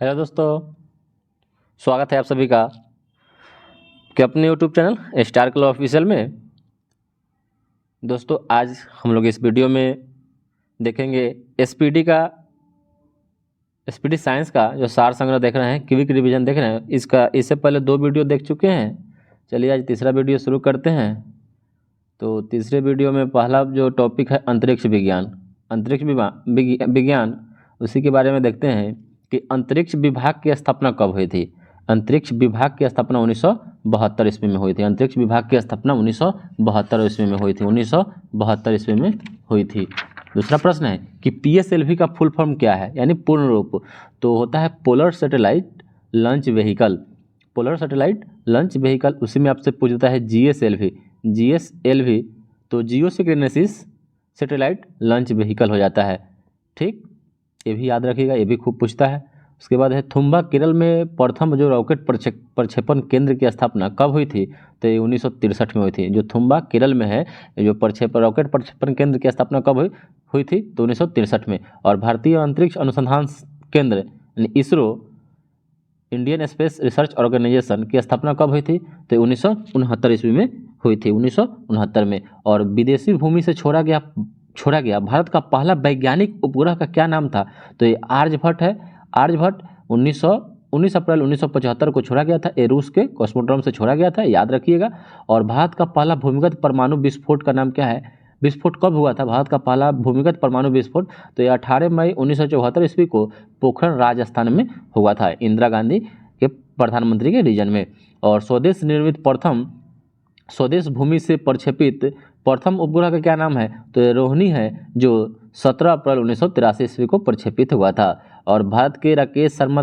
Hello दोस्तों, स्वागत है आप सभी का कि अपने YouTube channel star club official में। दोस्तों आज हम लोग इस वीडियो में देखेंगे एसपीडी साइंस का जो सार संग्रह देख रहे हैं, क्विक रिवीजन देख रहे हैं। इससे पहले 2 वीडियो देख चुके हैं। चलिए आज तीसरा वीडियो शुरू करते हैं। तो तीसरे वीडियो में पहला जो टॉपिक है अंतरिक्ष विज्ञान, उसी के बारे में देखते हैं कि अंतरिक्ष विभाग की स्थापना कब हुई थी। अंतरिक्ष विभाग की स्थापना 1972 ईस्वी में हुई थी। अंतरिक्ष विभाग की स्थापना 1972 ईस्वी में हुई थी। 1972 ईस्वी में हुई थी। दूसरा प्रश्न है कि PSLV का फुल फॉर्म क्या है, यानी पूर्ण रूप। तो होता है polar satellite launch vehicle. Polar satellite launch vehicle, उसी में आपसे पूछता है GSLV। तो जियो सिंक्रोनिसिस सैटेलाइट लॉन्च व्हीकल हो जाता है। ठीक, ये भी याद रखिएगा, ये भी खूब पूछता है। उसके बाद है थुम्बा केरल में प्रथम जो रॉकेट प्रक्षेपण केंद्र की स्थापना कब हुई थी। तो ये 1963 में हुई थी। जो थुम्बा केरल में है जो रॉकेट प्रक्षेपण केंद्र की स्थापना कब हुई थी, तो 1963 में। और भारतीय अंतरिक्ष अनुसंधान केंद्र यानी ISRO, Indian space research organisation की स्थापना कब हुई थी, तो 1969 ईस्वी में हुई थी। 1969 में। और विदेशी भूमि से छोड़ा गया भारत का पहला वैज्ञानिक उपग्रह का क्या नाम था, तो ये आर्यभट्ट है। आर्यभट्ट 19 अप्रैल 1975 को छोड़ा गया था। ये रूस के कॉस्मोड्रोम से छोड़ा गया था, याद रखिएगा। और भारत का पहला भूमिगत परमाणु विस्फोट का नाम क्या है, विस्फोट कब हुआ था भारत का पहला भूमिगत परमाणु विस्फोट, तो ये 18 मई 1974 ईस्वी को पोखरण राजस्थान में हुआ था, इंदिरा गांधी के प्रधानमंत्री के रीजन में। और स्वदेश भूमि से प्रक्षेपित प्रथम उपग्रह का क्या नाम है, तो ये रोहिणी है, जो 17 अप्रैल 1983 ईस्वी को प्रक्षेपित हुआ था। और भारत के राकेश शर्मा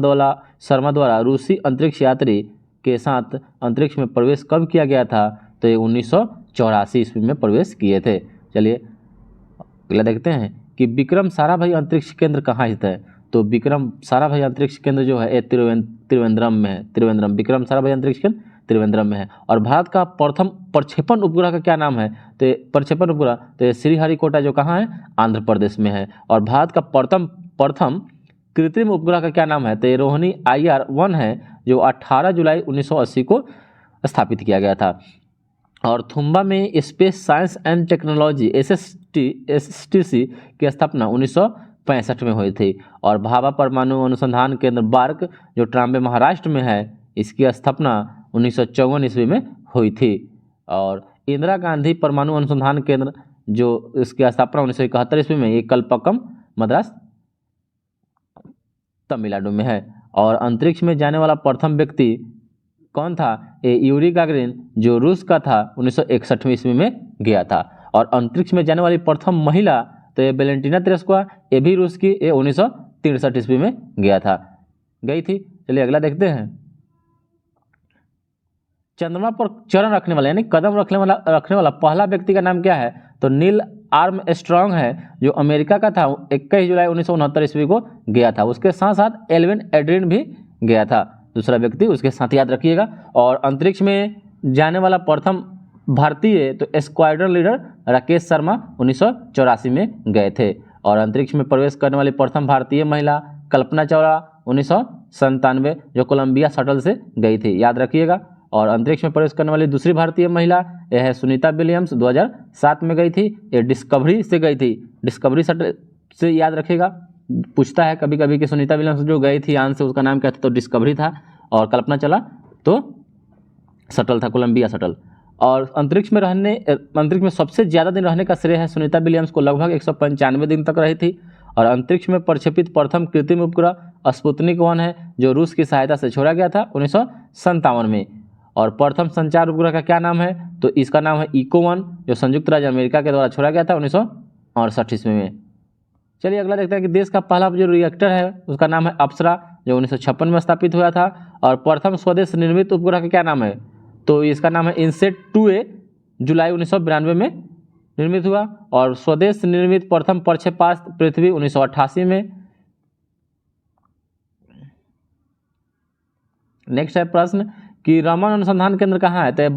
द्वारा रूसी अंतरिक्ष यात्री के साथ अंतरिक्ष में प्रवेश कब किया गया था, तो ये 1984 ईस्वी में प्रवेश किए थे। चलिए अगला देखते हैं कि विक्रम साराभाई अंतरिक्ष केंद्र कहाँ स्थित है। तो विक्रम साराभाई अंतरिक्ष केंद्र जो है त्रिवेंद्रम में है। विक्रम साराभाई अंतरिक्ष केंद्र त्रिवेंद्रम में है। और भारत का प्रथम प्रक्षेपण उपग्रह का क्या नाम है, तो प्रक्षेपण उपग्रह तो श्रीहरिकोटा जो कहाँ है, आंध्र प्रदेश में है। और भारत का प्रथम कृत्रिम उपग्रह का क्या नाम है, तो रोहिणी IR-1 है, जो 18 जुलाई 1980 को स्थापित किया गया था। और थुम्बा में space science and technology SSTC की स्थापना 1965 में हुई थी। और भाभा परमाणु अनुसंधान केंद्र बार्क जो ट्राम्बे महाराष्ट्र में है, इसकी स्थापना 1954 ईस्वी में हुई थी। और इंदिरा गांधी परमाणु अनुसंधान केंद्र जो इसकी स्थापना 1971 ईस्वी में, ये कलपक्कम मद्रास तमिलनाडु में है। और अंतरिक्ष में जाने वाला प्रथम व्यक्ति कौन था, ये यूरी गागरिन जो रूस का था, 1961 ईस्वी में गया था। और अंतरिक्ष में जाने वाली प्रथम महिला तो ये वेलेंटिना तेरेस्कवा, ये भी रूस की, ये 1963 ईस्वी में गई थी। चलिए अगला देखते हैं। चंद्रमा पर चरण रखने वाला यानी कदम रखने वाला पहला व्यक्ति का नाम क्या है, तो नील आर्मस्ट्रॉन्ग है, जो अमेरिका का था। 21 जुलाई 1969 ईस्वी को गया था। उसके साथ साथ एल्विन एड्रिन भी गया था, दूसरा व्यक्ति, उसके साथ याद रखिएगा। और अंतरिक्ष में जाने वाला प्रथम भारतीय तो स्क्वाड्रन लीडर राकेश शर्मा 1984 में गए थे। और अंतरिक्ष में प्रवेश करने वाली प्रथम भारतीय महिला कल्पना चावला 1997, जो कोलंबिया शटल से गई थी, याद रखिएगा। और अंतरिक्ष में प्रवेश करने वाली दूसरी भारतीय महिला यह है सुनीता विलियम्स, 2007 में गई थी। ये डिस्कवरी से गई थी, डिस्कवरी शटल से, याद रखिएगा। पूछता है कभी कभी कि सुनीता विलियम्स जो गई थी यान से, उसका नाम क्या था, तो डिस्कवरी था। और कल्पना चावला तो शटल था, कोलंबिया शटल। और अंतरिक्ष में सबसे ज़्यादा दिन रहने का श्रेय है सुनीता विलियम्स को, लगभग 195 दिन तक रही थी। और अंतरिक्ष में प्रक्षेपित प्रथम कृत्रिम उपग्रह स्पुतनिक 1 है, जो रूस की सहायता से छोड़ा गया था 1957 में। और प्रथम संचार उपग्रह का क्या नाम है, तो इसका नाम है इको-1, जो संयुक्त राज्य अमेरिका के द्वारा छोड़ा गया था 1968 ईस्वी में। चलिए अगला देखते हैं कि देश का पहला जो रिएक्टर है उसका नाम है अप्सरा, जो 1956 में स्थापित हुआ था। और प्रथम स्वदेश निर्मित उपग्रह का क्या नाम है, तो इसका नाम है इनसेट 2A, जुलाई 1992 में निर्मित हुआ। और स्वदेश निर्मित प्रथम प्रक्षेपास्त्र पृथ्वी 1988 में। नेक्स्ट है प्रश्न कि रमन अनुसंधान केंद्र कहाँ है, तो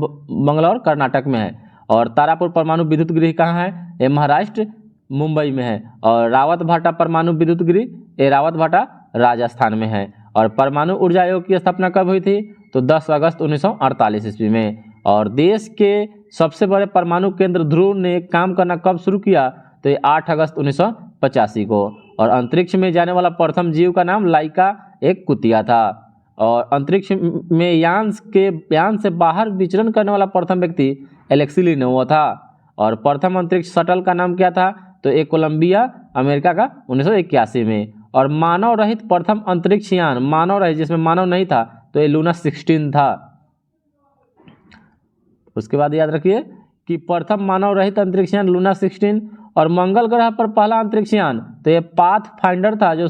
बंगलौर कर्नाटक में है। और तारापुर परमाणु विद्युत गृह कहाँ है, ये महाराष्ट्र मुंबई में है। और रावत भाटा परमाणु विद्युत गृह, ये रावत भाटा राजस्थान में है। और परमाणु ऊर्जा आयोग की स्थापना कब हुई थी? तो 10 अगस्त 1948 ईस्वी में। और देश के सबसे बड़े परमाणु केंद्र ध्रुव ने काम करना कब शुरू किया? तो ये 8 अगस्त 1985 को। और अंतरिक्ष में जाने वाला प्रथम जीव का नाम लाइका एक कुतिया था। और अंतरिक्ष में यान से बाहर विचरण करने वाला प्रथम व्यक्ति एलेक्सी लिनोवा था। और प्रथम अंतरिक्ष शटल का नाम क्या था? तो एक कोलंबिया अमेरिका का 1981 में। और मानव रहित प्रथम अंतरिक्ष यान, मानव रहित जिसमें मानव नहीं था, तो ये लूना 16 था। उसके बाद याद रखिए कि प्रथम मानव रहित अंतरिक्ष यान लूना 16। और मंगल ग्रह पर पहला अंतरिक्ष यान तो ये पाथ फाइंडर था जो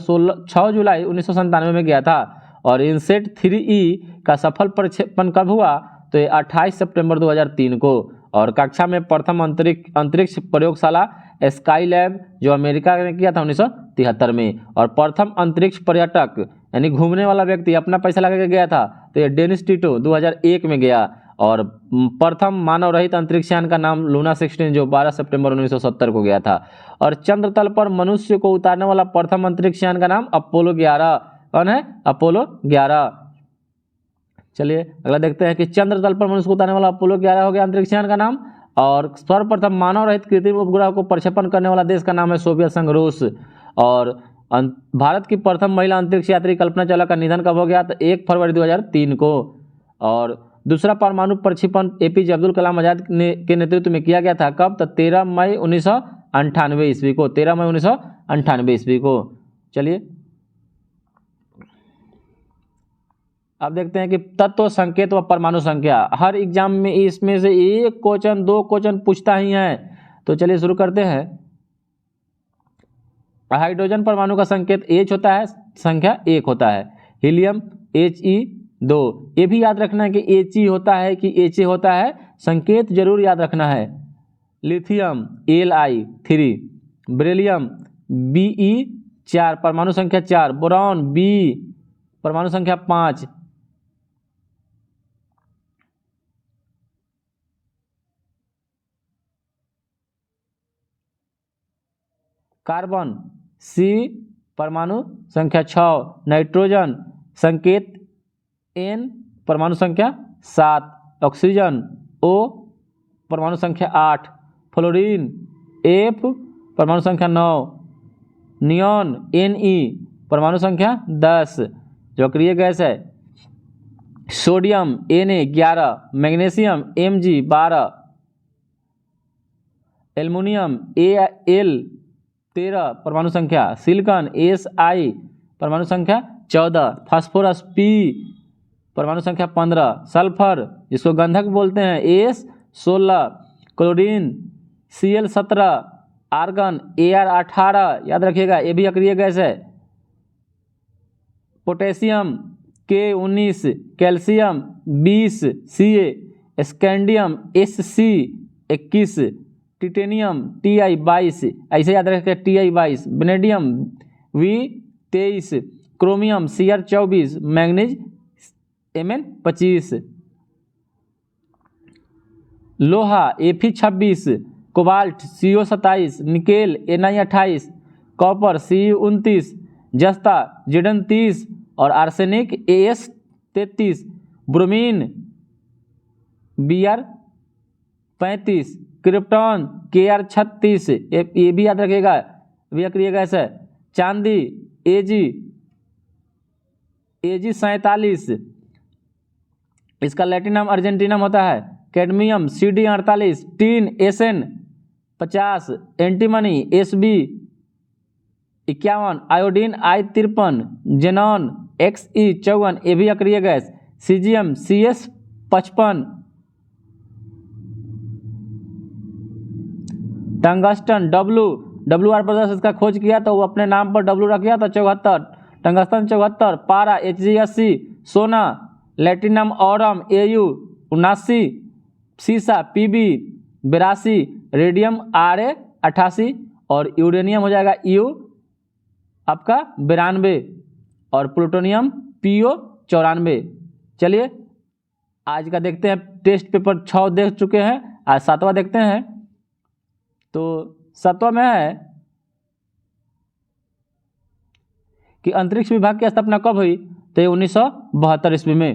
6 जुलाई 1997 में गया था। और इनसेट 3E का सफल प्रक्षेपण कब हुआ? तो ये 28 सितंबर 2003 को। और कक्षा में प्रथम अंतरिक्ष प्रयोगशाला स्काई लैब जो अमेरिका ने किया था 1973 में। और प्रथम अंतरिक्ष पर्यटक यानी घूमने वाला व्यक्ति अपना पैसा लगा के गया था, तो ये डेनिस टिटो 2001 में गया। और प्रथम मानव रहित अंतरिक्ष यान का नाम लूना 16 जो 12 सितंबर 1970 को गया था। और चंद्र तल पर मनुष्य को उतारने वाला प्रथम अंतरिक्ष यान का नाम अपोलो 11। कौन है? अपोलो 11। चलिए अगला देखते हैं कि चंद्र तल पर मनुष्य को उतारने वाला अपोलो 11 हो गया अंतरिक्ष यान का नाम। और सर्वप्रथम मानव रहित कृत्रिम उपग्रह को प्रक्षेपण करने वाला देश का नाम है सोवियत संघ रूस। और भारत की प्रथम महिला अंतरिक्ष यात्री कल्पना चावला का निधन कब हो गया? तो 1 फरवरी 2003 को। और दूसरा परमाणु प्रक्षेपण एपीजे अब्दुल कलाम आजाद के नेतृत्व में किया गया था कब? तो 13 मई 1998 ईस्वी को। 13 मई 1998 ईस्वी को। चलिए अब देखते हैं कि तत्व, संकेत व परमाणु संख्या। हर एग्जाम में इसमें से एक क्वेश्चन 2 क्वेश्चन पूछता ही है। तो चलिए शुरू करते हैं। हाइड्रोजन परमाणु का संकेत H होता है, संख्या 1 होता है। Helium He2। ये भी याद रखना है कि He होता है कि Ha होता है, संकेत जरूर याद रखना है। Lithium Li3। बेरिलियम Be4 परमाणु संख्या 4। बोरॉन B परमाणु संख्या 5। कार्बन C परमाणु संख्या 6। नाइट्रोजन संकेत N परमाणु संख्या 7। ऑक्सीजन O परमाणु संख्या 8। फ्लोरीन F परमाणु संख्या 9। नियॉन Ne परमाणु संख्या 10 जो अक्रिय गैस है। Sodium Na 11। Magnesium Mg 12। Aluminium Al 13 परमाणु संख्या। सिलिकॉन Si परमाणु संख्या 14। फास्फोरस P परमाणु संख्या 15। सल्फर जिसको गंधक बोलते हैं S 16। Chlorine Cl 17। Argon Ar 18 याद रखिएगा, ये भी अक्रिय गैस है। Potassium K 19। Calcium 20 Ca। Scandium Sc 21। Titanium Ti 22 ऐसे याद रखें Ti 22। Vanadium V 23। Chromium Cr 24। Manganese Mn 25। लोहा Fe 26। Cobalt Co 27। Nickel Na 28। Copper Cu 29। जस्ता Zn 30 और arsenic As 33। Bromine Br 35। Krypton Kr 36 ये भी याद रखिएगा, भी अक्रिय गैस है। चांदी Ag 47 इसका लैटिन नाम अर्जेंटीनम होता है। Cadmium Cd 48। Tin Sn 50। Antimony Sb 51। Iodine I 53। Xenon Xe 54 ये भी अक्रिय गैस। Caesium Cs 55। Tungsten WR brothers इसका खोज किया तो वो अपने नाम पर W रख गया था 74। टंगस्टन 74। पारा Hg 80। सोना लैटिन नाम ऑरम Au 79। सीसा Pb 82। रेडियम Ra 88 और यूरेनियम हो जाएगा U आपका 92 और प्लूटोनियम Po 94। चलिए आज का देखते हैं, टेस्ट पेपर 6 देख चुके हैं, आज 7वां देखते हैं। तो 7वां में है कि अंतरिक्ष विभाग की स्थापना कब हुई? तो तो ये 1972 ईस्वी में।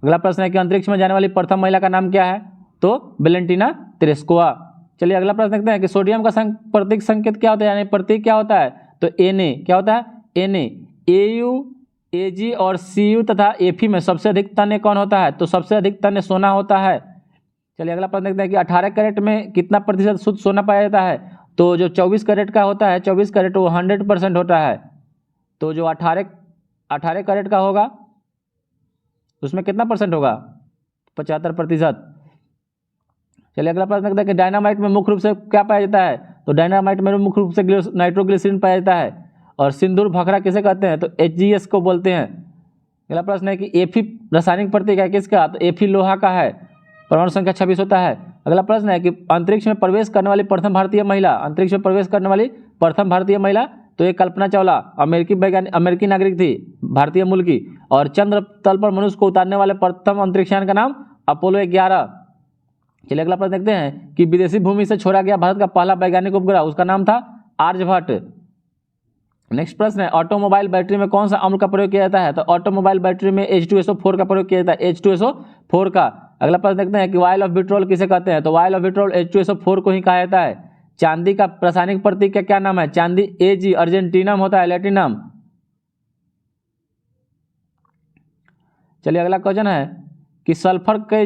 अगला प्रश्न है कि अंतरिक्ष में जाने वाली प्रथम महिला का नाम क्या है, तो वेलेंटिना तेरेस्कोवा। चलिए अगला प्रश्न देखते हैं कि सोडियम का प्रतीक संकेत क्या होता है, यानी प्रतीक क्या होता है, तो Na। क्या होता है, Na। Au, Ag और Cu तथा Fe में सबसे अधिक तन्य कौन होता है, तो सबसे अधिक तन्य सोना होता है। चलिए अगला प्रश्न देखते हैं कि 18 कैरेट में कितना प्रतिशत शुद्ध सोना पाया जाता है, तो जो 24 कैरेट का होता है, 24 कैरेट वो 100% होता है। तो जो 18 कैरेट का होगा उसमें कितना परसेंट होगा, 75%। चलिए अगला प्रश्न देखते हैं कि डायनामाइट में मुख्य रूप से क्या पाया जाता है, तो डायनामाइट में मुख्य रूप से नाइट्रोग्लिसरीन पाया जाता है। और सिंदूर भखरा किसे कहते हैं, तो HGS को बोलते हैं। अगला प्रश्न है कि Fe रासायनिक प्रतीक है किसका, तो Fe लोहा का है, परमाणु संख्या 26 होता है। अगला प्रश्न है कि अंतरिक्ष में प्रवेश करने वाली प्रथम भारतीय महिला, अंतरिक्ष में प्रवेश करने वाली प्रथम भारतीय महिला, तो ये कल्पना चावला अमेरिकी नागरिक थी, भारतीय मूल की। और चंद्र तल पर मनुष्य को उतारने वाले प्रथम अंतरिक्षयान का नाम अपोलो 11। चलिए अगला प्रश्न देखते हैं कि विदेशी भूमि से छोड़ा गया भारत का पहला वैज्ञानिक उपग्रह, उसका नाम था आर्यभट्ट। नेक्स्ट प्रश्न है ऑटोमोबाइल बैटरी में कौन सा अम्ल का प्रयोग किया जाता है, तो ऑटोमोबाइल बैटरी में H2SO4 का प्रयोग किया जाता है, H2SO4 का। अगला प्रश्न देखते हैं कि वायल ऑफ विट्रोल किसे कहते हैं, तो वायल ऑफ विट्रोल H2SO4 को ही कहा जाता है। चांदी का रासायनिक प्रतीक का क्या नाम है, चांदी Ag, अर्जेंटीनम होता है, लैटिनम। चलिए अगला क्वेश्चन है कि सल्फर का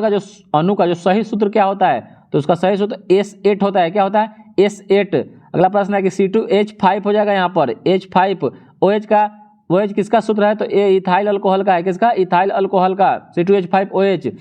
जो अणु का जो सही सूत्र क्या होता है, तो उसका सही सूत्र S8 होता है। क्या होता है, S8। अगला प्रश्न है कि C2H5 हो जाएगा यहाँ पर H5। OH किसका सूत्र है, तो ये इथाइल अल्कोहल का है, किसका, इथाइल अल्कोहल का, C2H5OH।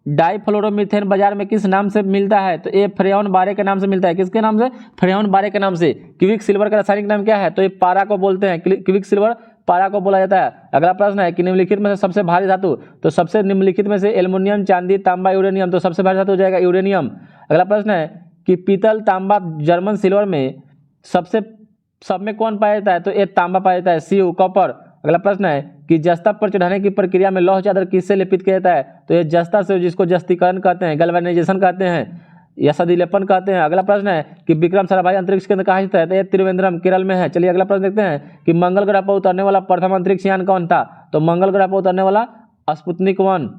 डाइफ्लोरोमीथेन बाजार में किस नाम से मिलता है, तो ये फ्रेयॉन बारे के नाम से मिलता है, किसके नाम से, फ्रेयॉन बारे के नाम से। क्विक सिल्वर का रासायनिक नाम क्या है, तो ये पारा को बोलते हैं, क्विक सिल्वर पारा को बोला जाता है। अगला प्रश्न है कि निम्नलिखित में से सबसे भारी धातु, तो सबसे निम्नलिखित में से एल्युमिनियम, चांदी, तांबा, यूरेनियम, तो सबसे भारी धातु हो जाएगा यूरेनियम। अगला प्रश्न है कि पीतल, तांबा, जर्मन सिल्वर में सब में कौन पाया जाता है, तो ये तांबा पाया जाता है, Cu, कॉपर। अगला प्रश्न है कि जस्ता पर चढ़ाने की प्रक्रिया में लौह चादर किससे लेपित किया जाता है, तो ये जस्ता से, जिसको जस्तीकरण कहते हैं, गैल्वेनाइजेशन कहते हैं या सदिलेपन कहते हैं। अगला प्रश्न है कि विक्रम साराभाई अंतरिक्ष केंद्र कहाँ स्थित है, तो ये त्रिवेंद्रम, केरल में है। चलिए अगला प्रश्न देखते हैं कि मंगल ग्रह पर उतरने वाला प्रथम अंतरिक्ष यान कौन था, तो मंगल ग्रह पर उतरने वाला स्पुतनिक 1।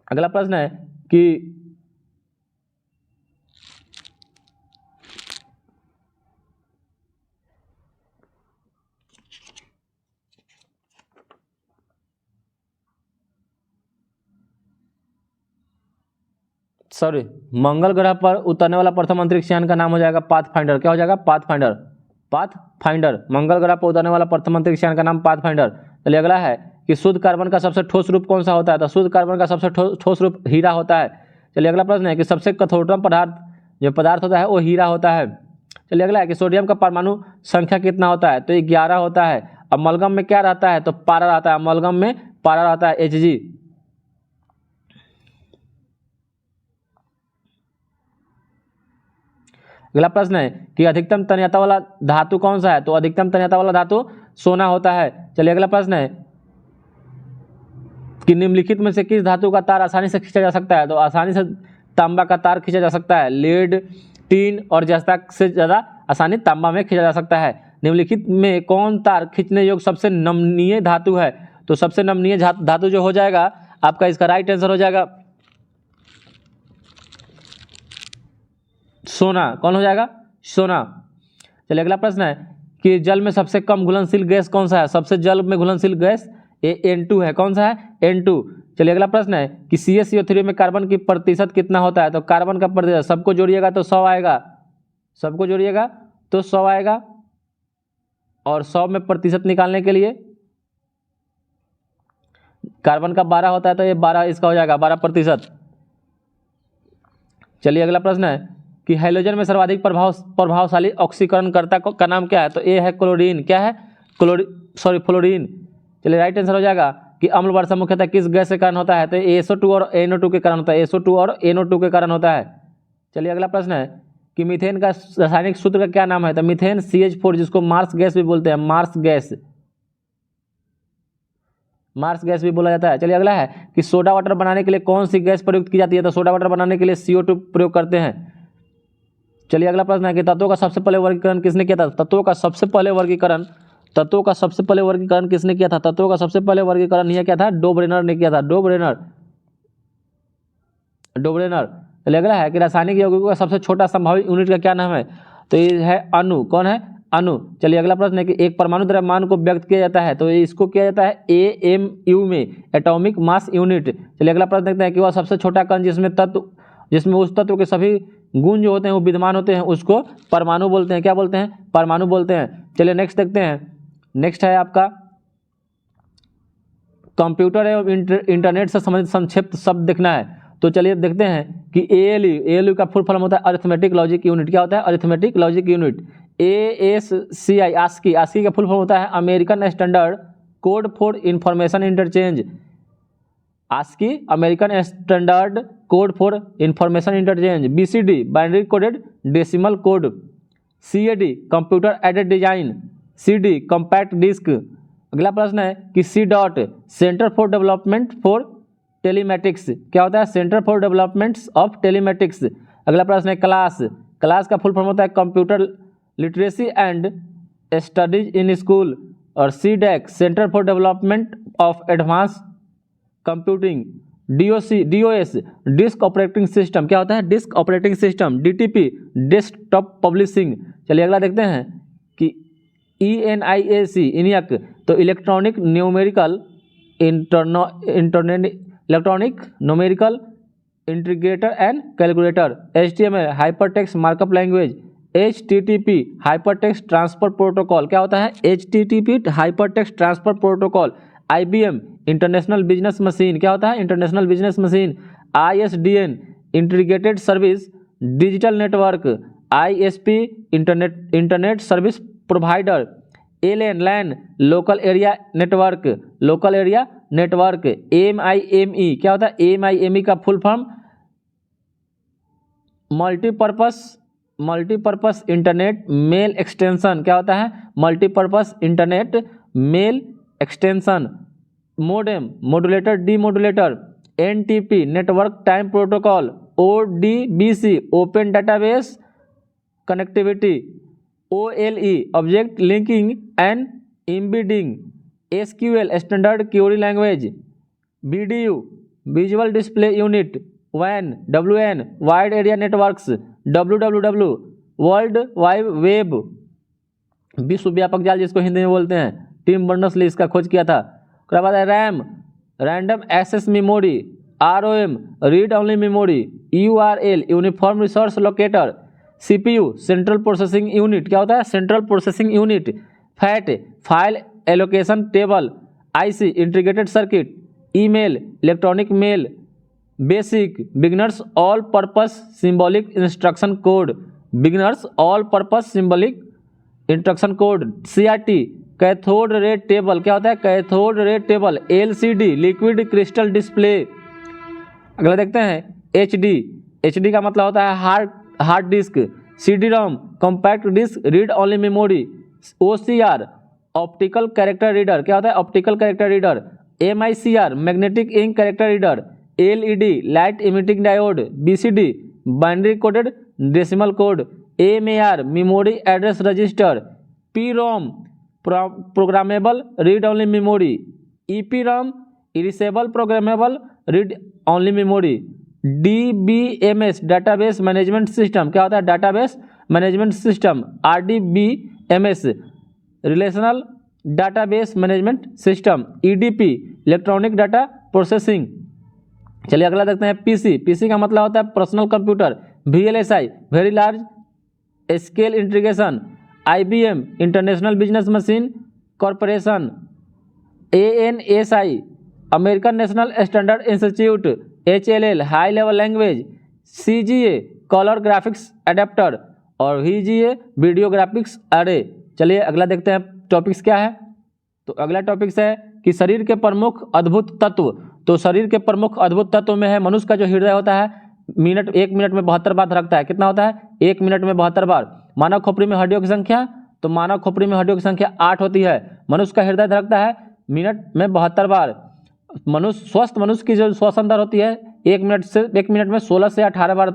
अगला प्रश्न है कि मंगल ग्रह पर उतरने वाला प्रथम अंतरिक्ष यान का नाम हो जाएगा पाथफाइंडर। क्या हो जाएगा, पाथफाइंडर। मंगल ग्रह पर उतरने वाला प्रथम अंतरिक्ष यान का नाम पाथफाइंडर। चलिए अगला है कि शुद्ध कार्बन का सबसे ठोस रूप कौन सा होता है, तो शुद्ध कार्बन का सबसे ठोस रूप हीरा होता है। चलिए अगला प्रश्न है कि सबसे कठोरतम पदार्थ होता है वो हीरा होता है। चलिए अगला है कि सोडियम का परमाणु संख्या कितना होता है, तो ये 11 होता है। अमलगम में क्या रहता है, तो पारा रहता है, अमलगम में पारा रहता है, Hg। अगला प्रश्न है कि अधिकतम तन्यता वाला धातु कौन सा है, तो अधिकतम तन्यता वाला धातु सोना होता है। चलिए अगला प्रश्न है कि निम्नलिखित में से किस धातु का तार आसानी से खींचा जा सकता है, तो आसानी से तांबा का तार खींचा जा सकता है। लेड, टीन और जस्ता से ज़्यादा आसानी तांबा में खींचा जा सकता है। निम्नलिखित में कौन तार खींचने योग्य सबसे नमनीय धातु है, तो सबसे नमनीय धातु जो हो जाएगा आपका, इसका राइट आंसर हो जाएगा सोना। कौन हो जाएगा, सोना। चलिए अगला प्रश्न है कि जल में सबसे कम घुलनशील गैस कौन सा है, सबसे जल में घुलनशील गैस N2 है। कौन सा है, N2। चलिए अगला प्रश्न है कि CaCO3 में कार्बन की प्रतिशत कितना होता है, तो कार्बन का प्रतिशत सबको जोड़िएगा तो 100 आएगा, सबको जोड़िएगा तो 100 आएगा। और 100 में प्रतिशत निकालने के लिए कार्बन का 12 होता है, तो ये 12 इसका हो जाएगा 12%। चलिए अगला प्रश्न है कि हाइड्रोजन में सर्वाधिक प्रभावशाली ऑक्सीकरणकर्ता का नाम क्या है, तो ये है क्लोरीन। क्या है, फ्लोरीन। चलिए राइट आंसर हो जाएगा कि अम्ल वर्षा मुख्यतः किस गैस के कारण होता है, तो SO2 और NO2 के कारण होता है, SO2 और NO2 के कारण होता है। चलिए अगला प्रश्न है कि मीथेन का रासायनिक सूत्र का क्या नाम है, तो मीथेन CH4, जिसको मार्स गैस भी बोलते हैं, मार्स गैस भी बोला जाता है। चलिए अगला है कि सोडा वाटर बनाने के लिए कौन सी गैस प्रयुक्त की जाती है, तो सोडा वाटर बनाने के लिए CO2 प्रयोग करते हैं। चलिए अगला प्रश्न है कि तत्वों का सबसे पहले वर्गीकरण किसने किया था, तत्वों का सबसे पहले वर्गीकरण तत्वों का सबसे पहले वर्गीकरण किसने किया था? तत्वों का सबसे पहले वर्गीकरण यह क्या था? डोब्रेनर ने किया था। डोब्रेनर। चलिए अगला है कि रासायनिक यौगिकों का सबसे छोटा संभावित यूनिट का क्या नाम है? तो ये है अणु। कौन है? अणु। चलिए अगला प्रश्न है कि एक परमाणु द्रव्यमान को व्यक्त किया जाता है, तो इसको किया जाता है AMU में, एटॉमिक मास यूनिट। चलिए अगला प्रश्न देखते हैं कि वह सबसे छोटा कण जिसमें उस तत्व के सभी गुण जो होते हैं वो विद्यमान होते हैं, उसको परमाणु बोलते हैं। क्या बोलते हैं? परमाणु बोलते हैं। चलिए नेक्स्ट देखते हैं। नेक्स्ट है आपका कंप्यूटर एवं इंटरनेट से संबंधित संक्षिप्त शब्द देखना है। तो चलिए देखते हैं कि ALU का फुल फॉर्म होता है अरिथमेटिक लॉजिक यूनिट। क्या होता है? Arithmetic logic unit. ASCI ASCII का फुल फॉर्म होता है American standard code for information interchange. ASCII American standard code for information interchange. BCD binary coded decimal code. CAD computer aided design. CD compact disc. अगला प्रश्न है कि C. Centre for development for telematics. क्या होता है? Centre for development of telematics. अगला प्रश्न है क्लास का फुल फॉर्म होता है computer literacy and studies in school. और CDAC centre for development of advance computing. DOS disk operating system. क्या होता है? Disk operating system. DTP desktop publishing. चलिए अगला देखते हैं कि ENIAC तो electronic numerical integrator and calculator. HTML hypertext markup language. HTTP hypertext transfer protocol. क्या होता है? HTTP hypertext transfer protocol. IBM international business machine. क्या होता है? International business machine. ISDN integrated service digital network. ISP internet service provider. LAN local area network. MIME क्या होता है? MIME का full form multipurpose internet mail extension. क्या होता है? Multipurpose internet mail extension. Modem modulator demodulator. NTP network time protocol. ODBC open database connectivity. OLE object linking and embedding. SQL standard query language. VDU visual display unit. WAN wide area networks. WWW world wide web विश्व व्यापक जाल जिसको हिंदी में बोलते हैं। Tim Berners-Lee इसका खोज किया था। उसके बाद है RAM random access memory. ROM read only memory. URL uniform resource locator. CPU central processing unit. क्या होता है? Central processing unit. FAT file allocation table. IC integrated circuit. Email electronic mail. Basic beginners all purpose symbolic instruction code. CRT cathode ray table. क्या होता है? Cathode ray table. LCD liquid crystal display. अगला देखते हैं HD का मतलब होता है hard disk. CD-ROM compact disc read only memory. OCR optical character reader. क्या होता है? Optical character reader. MICR magnetic ink character reader. LED light emitting diode. BCD binary coded decimal code. MAR memory address register. PROM programmable read only memory. EPROM erasable programmable read only memory. DBMS database management system. क्या होता है? Database management system. RDBMS relational database management system. EDP electronic data processing. चलिए अगला देखते हैं PC का मतलब होता है personal computer. VLSI very large scale integration. IBM international business machine corporation. ANSI American national standard institute. HLL high level language. CGA colour graphics adapter. और VGA video graphics अरे। चलिए अगला देखते हैं टॉपिक्स क्या है। तो अगला टॉपिक्स है कि शरीर के प्रमुख अद्भुत तत्व। तो शरीर के प्रमुख अद्भुत तत्व में है मनुष्य का जो हृदय होता है 1 मिनट में 72 बार धड़कता है। कितना होता है? 1 मिनट में 72 बार। मानव खोपड़ी में हड्डियों की संख्या, तो मानव खोपड़ी में हड्डियों की संख्या 8 होती है। मनुष्य का हृदय धड़कता है मिनट में 72 बार। स्वस्थ मनुष्य की जो श्वसन दर होती है 1 मिनट में 16 से 18 बार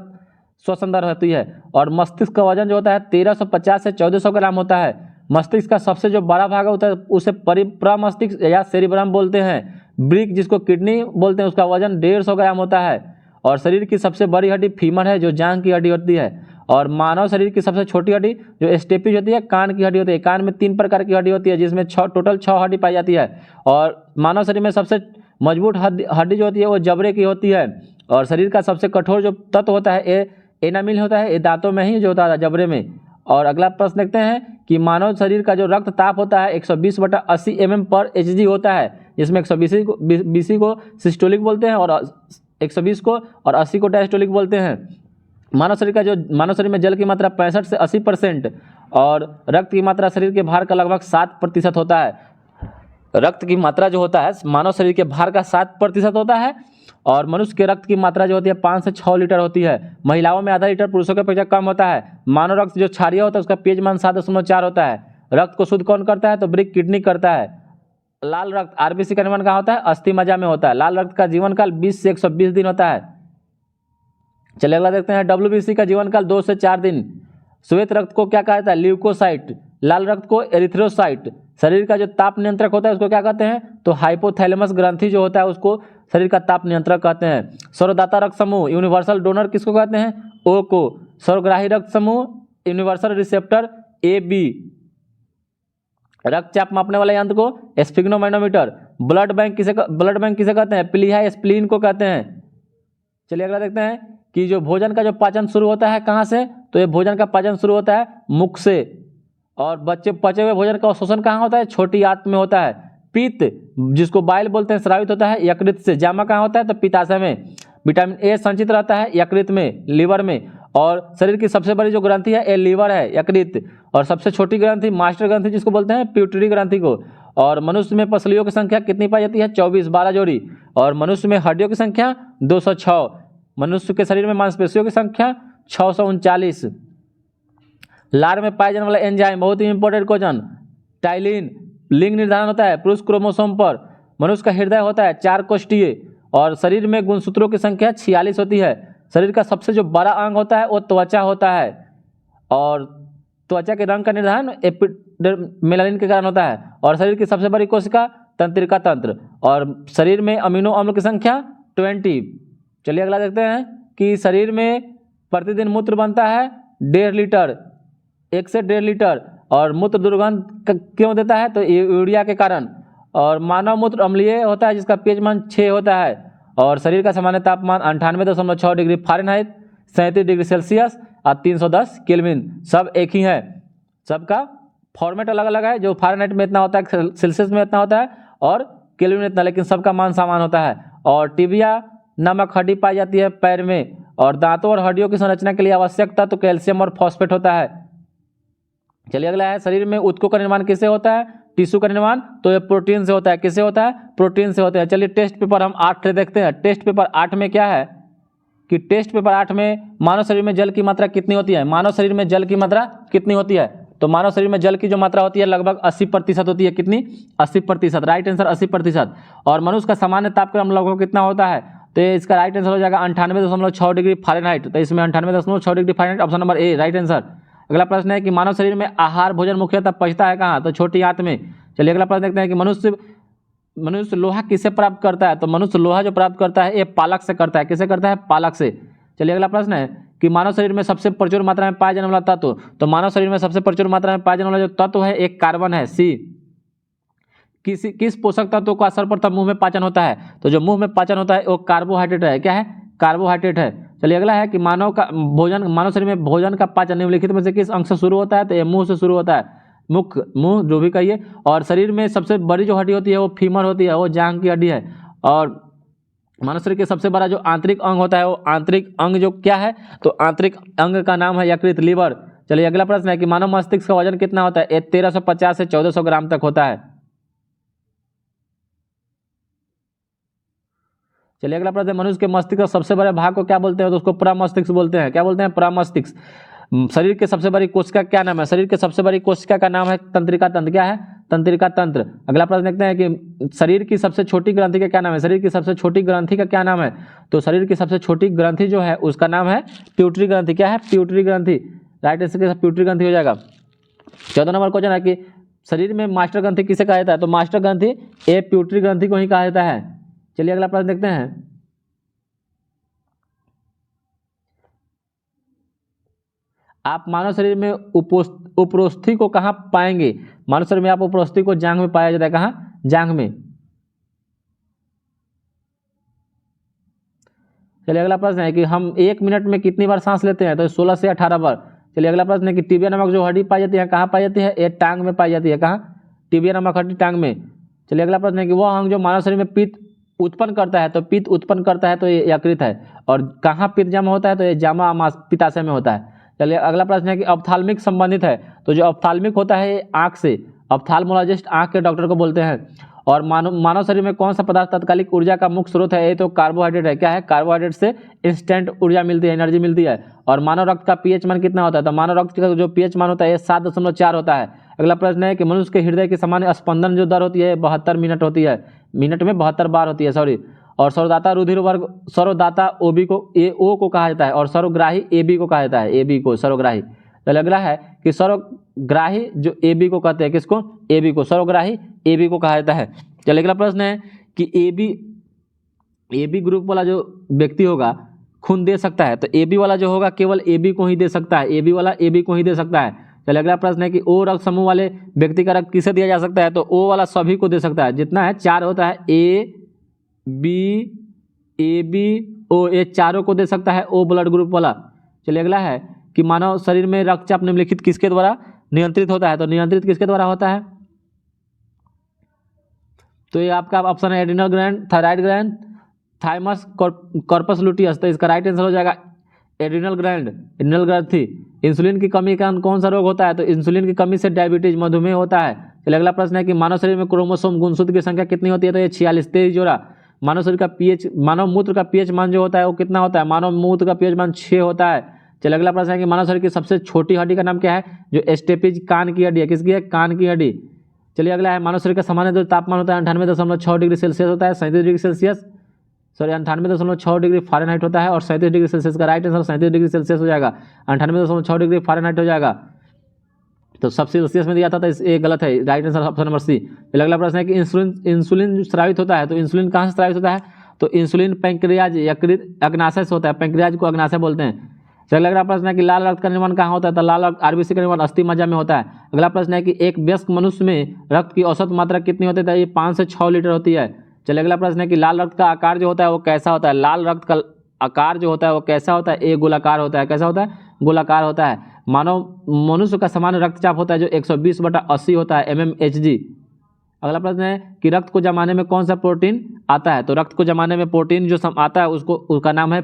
श्वसन दर होती है। और मस्तिष्क का वजन जो होता है 1350 से 1400 ग्राम होता है। मस्तिष्क का सबसे जो बड़ा भाग होता है उसे प्रमस्तिष्क या सेरिब्रम बोलते हैं। ब्रिक जिसको किडनी बोलते हैं उसका वजन 150 ग्राम होता है। और शरीर की सबसे बड़ी हड्डी फीमर है जो जांघ की हड्डी होती है। और मानव शरीर की सबसे छोटी हड्डी जो स्टेपिज होती है कान की हड्डी होती है। कान में 3 प्रकार की हड्डी होती है जिसमें टोटल 6 हड्डी पाई जाती है। और मानव शरीर में सबसे मजबूत हड्डी जो होती है वो जबड़े की होती है। और शरीर का सबसे कठोर जो तत्व होता है एनामिल होता है, ये दांतों में ही जो होता है जबड़े में। और अगला प्रश्न देखते हैं कि मानव शरीर का जो रक्त ताप होता है 120/80 mm/Hg होता है, जिसमें 120 को सिस्टोलिक बोलते हैं और 120 को और 80 को डायस्टोलिक बोलते हैं। मानव शरीर में जल की मात्रा 65 से 80% और रक्त की मात्रा शरीर के भार का लगभग 7% होता है। रक्त की मात्रा जो होता है मानव शरीर के भार का 7% होता है। और मनुष्य के रक्त की मात्रा जो होती है 5 से 6 लीटर होती है। महिलाओं में आधा लीटर, पुरुषों के अपेक्षा कम होता है। मानव रक्त जो क्षारीय होता है उसका पीएच मान 7.4 होता है। रक्त को शुद्ध कौन करता है? तो ब्रिक किडनी करता है। लाल रक्त आरबीसी का निर्माण कहाँ होता है? अस्थि मज्जा में होता है। लाल रक्त का जीवन काल 20 से 120 दिन होता है। चलिए अगला देखते हैं। डब्ल्यूबीसी का जीवन काल 2 से 4 दिन। श्वेत रक्त को क्या कहा जाता है? ल्यूकोसाइट। लाल रक्त को एरिथ्रोसाइट। शरीर का जो ताप नियंत्रक होता है उसको क्या कहते हैं? तो हाइपोथैलेमस ग्रंथि जो होता है उसको शरीर का ताप नियंत्रक कहते हैं। सर्वदाता रक्त समूह यूनिवर्सल डोनर किसको कहते हैं? ओ को। सर्वग्राही रक्त समूह यूनिवर्सल रिसेप्टर AB। रक्तचाप मापने वाले यंत्र को स्फिग्नोमैनोमीटर। ब्लड बैंक किसे कहते हैं? प्लीहा स्प्लीन को कहते हैं। चलिए अगला देखते हैं कि जो भोजन का जो पाचन शुरू होता है कहाँ से? तो ये भोजन का पाचन शुरू होता है मुख से। और पचे हुए भोजन का शोषण कहाँ होता है? छोटी आंत में होता है। पित्त जिसको बाइल बोलते हैं स्रावित होता है यकृत से। जामा कहाँ होता है? तो पित्ताशय में। विटामिन ए संचित रहता है यकृत में, लीवर में। और शरीर की सबसे बड़ी जो ग्रंथि है ये लीवर है, यकृत। और सबसे छोटी ग्रंथि मास्टर ग्रंथि जिसको बोलते हैं प्यूटरी ग्रंथि को। और मनुष्य में पसलियों की संख्या कितनी पाई जाती है? 24, 12 जोड़ी। और मनुष्य में हड्डियों की संख्या 206। मनुष्य के शरीर में मांसपेशियों की संख्या 639। लार में पाए जाने वाला एंजाइम बहुत ही इंपॉर्टेंट क्वेश्चन, टाइलिन। लिंग निर्धारण होता है पुरुष क्रोमोसोम पर। मनुष्य का हृदय होता है 4 कोष्ठीय। और शरीर में गुणसूत्रों की संख्या 46 होती है। शरीर का सबसे जो बड़ा अंग होता है वो त्वचा होता है। और त्वचा के रंग का निर्धारण मेलानिन के कारण होता है। और शरीर की सबसे बड़ी कोशिका तंत्रिका तंत्र। और शरीर में अमीनो अम्ल की संख्या 20। चलिए अगला देखते हैं कि शरीर में प्रतिदिन मूत्र बनता है 1.5 लीटर, 1 से 1.5 लीटर। और मूत्र दुर्गंध क्यों देता है? तो यूरिया के कारण। और मानव मूत्र अम्लीय होता है जिसका पीएच मान 6 होता है। और शरीर का सामान्य तापमान 98.6 डिग्री फ़ारेनहाइट, 37 डिग्री सेल्सियस और 310 केल्विन। सब एक ही है, सबका फॉर्मेट अलग अलग है। जो फ़ारेनहाइट में इतना होता है, सेल्सियस में इतना होता है और केल्विन में इतना, लेकिन सबका मान समान होता है। और टिबिया नामक हड्डी पाई जाती है पैर में। और दांतों और हड्डियों की संरचना के लिए आवश्यक तत्व कैल्शियम और फॉस्फेट होता है। चलिए अगला है, शरीर में ऊतकों का निर्माण किससे होता है? टिश्यू का निर्माण तो ये प्रोटीन से होता है। किससे होता है? प्रोटीन से होता है। चलिए टेस्ट पेपर हम 8 से देखते हैं। टेस्ट पेपर 8 में क्या है कि टेस्ट पेपर 8 में मानव शरीर में जल की मात्रा कितनी होती है? मानव शरीर में जल की मात्रा कितनी होती है? तो मानव शरीर में जल की जो मात्रा होती है लगभग 80% होती है। कितनी? 80%। Right answer 80%। और मनुष्य का सामान्य तापक्रम लगभग कितना होता है? तो इसका राइट आंसर हो जाएगा 98.6 डिग्री फ़ारेनहाइट। तो इसमें 98.6 degree Fahrenheit option number A right answer. अगला प्रश्न है कि मानव शरीर में आहार भोजन मुख्यतः पचता है कहाँ? तो छोटी आंत में। चलिए अगला प्रश्न देखते हैं कि मनुष्य लोहा किससे प्राप्त करता है? तो मनुष्य लोहा जो प्राप्त करता है ये पालक से करता है। किससे करता है? पालक से। चलिए अगला प्रश्न है कि मानव शरीर में सबसे प्रचुर मात्रा में पाया जाने वाला तत्व। तो मानव शरीर में सबसे प्रचुर मात्रा में पाया जाने वाला जो तत्व है एक कार्बन है, सी। किस पोषक तत्व का सर्वप्रथम मुंह में पाचन होता है? तो जो मुंह में पाचन होता है वो कार्बोहाइड्रेट है। क्या है? कार्बोहाइड्रेट है। चलिए अगला है कि मानव शरीर में भोजन का पाचन निम्नलिखित में से किस अंग से शुरू होता है? तो ये मुंह से शुरू होता है। मुंह जो भी कहिए। और शरीर में सबसे बड़ी जो हड्डी होती है वो फीमर होती है, वो जांघ की हड्डी है। और मानव शरीर के सबसे बड़ा जो आंतरिक अंग होता है वो आंतरिक अंग जो क्या है? तो आंतरिक अंग का नाम है यकृत, लीवर। चलिए अगला प्रश्न है कि मानव मस्तिष्क का वजन कितना होता है? 1350 से 1400 ग्राम तक होता है। चलिए अगला प्रश्न है, मनुष्य के मस्तिष्क का सबसे बड़े भाग को क्या बोलते हैं? तो उसको प्रमस्तिष्क बोलते हैं। क्या बोलते हैं? प्रमस्तिष्क। शरीर के सबसे बड़ी कोशिका क्या नाम है? शरीर के सबसे बड़ी कोशिका का नाम है तंत्रिका तंत्र। क्या है? तंत्रिका तंत्र। अगला प्रश्न देखते हैं कि शरीर की सबसे छोटी ग्रंथि का क्या नाम है? शरीर की सबसे छोटी ग्रंथि का क्या नाम है? तो शरीर की सबसे छोटी ग्रंथि जो है उसका नाम है प्यूटरी ग्रंथि। क्या है? प्यूटरी ग्रंथि। राइट आंसर के साथ प्यूटरी ग्रंथि हो जाएगा। 14 नंबर क्वेश्चन है कि शरीर में मास्टर ग्रंथि किसे कहा जाता है? तो मास्टर ग्रंथि ए प्यूटरी ग्रंथि को ही कहा जाता है। चलिए अगला प्रश्न देखते हैं। आप मानव शरीर में उपरोस्थि को कहाँ पाएंगे? मानव शरीर में आप उपरोस्थि को जांघ में पाया जाता है। कहाँ? जांघ में। चलिए अगला प्रश्न है कि हम 1 मिनट में कितनी बार सांस लेते हैं? तो 16 से 18 बार। चलिए अगला प्रश्न है कि टिबिया नामक जो हड्डी पाई जाती है कहाँ पाई जाती है? ये टांग में पाई जाती है। कहाँ? टिबिया नामक हड्डी टांग में। चलिए अगला प्रश्न है कि वह अंग जो मानव शरीर में पित्त उत्पन्न करता है, तो पित्त उत्पन्न करता है तो ये यकृत है। और कहाँ पित्त जमा होता है? तो ये जमा पित्ताशय में होता है। चलिए अगला प्रश्न है कि ऑप्थाल्मिक संबंधित है, तो जो ऑप्थाल्मिक होता है ये आँख से, ऑप्थाल्मोलॉजिस्ट आँख के डॉक्टर को बोलते हैं। और मानव शरीर में कौन सा पदार्थ तात्कालिक ऊर्जा का मुख्य स्रोत है? ये तो कार्बोहाइड्रेट है। क्या है? कार्बोहाइड्रेट से इंस्टेंट ऊर्जा मिलती है, एनर्जी मिलती है। और मानव रक्त का पीएच मान कितना होता है? तो मानव रक्त का जो पीएच मान होता है ये 7.4 होता है। अगला प्रश्न है कि मनुष्य के हृदय की सामान्य स्पंदन जो दर होती है 72 मिनट होती है, मिनट में 72 बार होती है, सॉरी। और सर्वदाता रुधिर वर्ग सर्वदाता ओबी को ओ को कहा जाता है, और सर्वग्राही एबी को कहा जाता है, एबी को सर्वग्राही। तो अगला है कि सर्वग्राही जो एबी को कहते हैं, किसको? एबी को, सर्वग्राही एबी को कहा जाता है। चलिए अगला प्रश्न है कि एबी ग्रुप वाला जो व्यक्ति होगा खून दे सकता है, तो एबी वाला जो होगा केवल एबी को ही दे सकता है, एबी वाला एबी को ही दे सकता है। चलिए अगला प्रश्न है कि ओ रक्त समूह वाले व्यक्ति का रक्त किसे दिया जा सकता है? तो ओ वाला सभी को दे सकता है, जितना है 4 होता है, ए बी ओ, ये चारों को दे सकता है ओ ब्लड ग्रुप वाला। चलिए अगला है कि मानव शरीर में रक्तचाप निम्नलिखित किसके द्वारा नियंत्रित होता है? तो नियंत्रित किसके द्वारा होता है? तो ये आपका ऑप्शन है adrenal gland, thyroid gland, thymus, corpus luteus. तो इसका राइट आंसर हो जाएगा एड्रिनल ग्लैंड, एड्रिनल ग्रंथि। इंसुलिन की कमी का कौन सा रोग होता है? तो इंसुलिन की कमी से डायबिटीज, मधुमेह होता है। चलिए अगला प्रश्न है कि मानव शरीर में क्रोमोसोम गुणसूत्र की संख्या कितनी होती है? तो ये 46, 23 जोड़ा। मानव शरीर का पीएच, मानव मूत्र का पीएच मान जो होता है वो कितना होता है? मानव मूत्र का पीएच मान 6 होता है। चलिए अगला प्रश्न है कि मानव शरीर की सबसे छोटी हड्डी का नाम क्या है? जो एस्टेपिज कान की हड्डी है। किसकी है? कान की हड्डी। चलिए अगला है मानव शरीर का सामान्य जो तापमान होता है 98.6 डिग्री सेल्सियस होता है, 37 degree Celsius, sorry 98.6 degree Fahrenheit होता है, और 37 डिग्री सेल्सियस का राइट आंसर 37 डिग्री सेल्सियस हो जाएगा, 98.6 डिग्री फ़ारेनहाइट हो जाएगा। तो सब सेल्सियस में दिया था, तो ये गलत है, right answer option number C. फिर अगला प्रश्न है कि इंसुलिन स्रावित होता है, तो इंसुलिन कहाँ से स्रावित होता है? तो इंसुलिन पैंक्रियाज यकृत अग्नाशय से होता है, पैंक्रियाज को अग्नाशय बोलते हैं। चलिए अगला प्रश्न है कि लाल रक्त का निर्माण कहाँ होता है? तो लाल रक्त आरबीसी का निर्माण अस्थि मज्जा में होता है। अगला प्रश्न है कि एक वयस्क मनुष्य में रक्त की औसत मात्रा कितनी होती है? तो ये 5 से 6 लीटर होती है। चलिए अगला प्रश्न है कि लाल रक्त का आकार जो होता है वो कैसा होता है? लाल रक्त का आकार जो होता है वो कैसा होता है? ए गोलाकार होता है। कैसा होता है? गोलाकार होता है। मनुष्य का सामान्य रक्तचाप होता है जो 120/80 होता है mmHg। अगला प्रश्न है कि रक्त को जमाने में कौन सा प्रोटीन आता है? तो रक्त को जमाने में प्रोटीन जो आता है उसका नाम है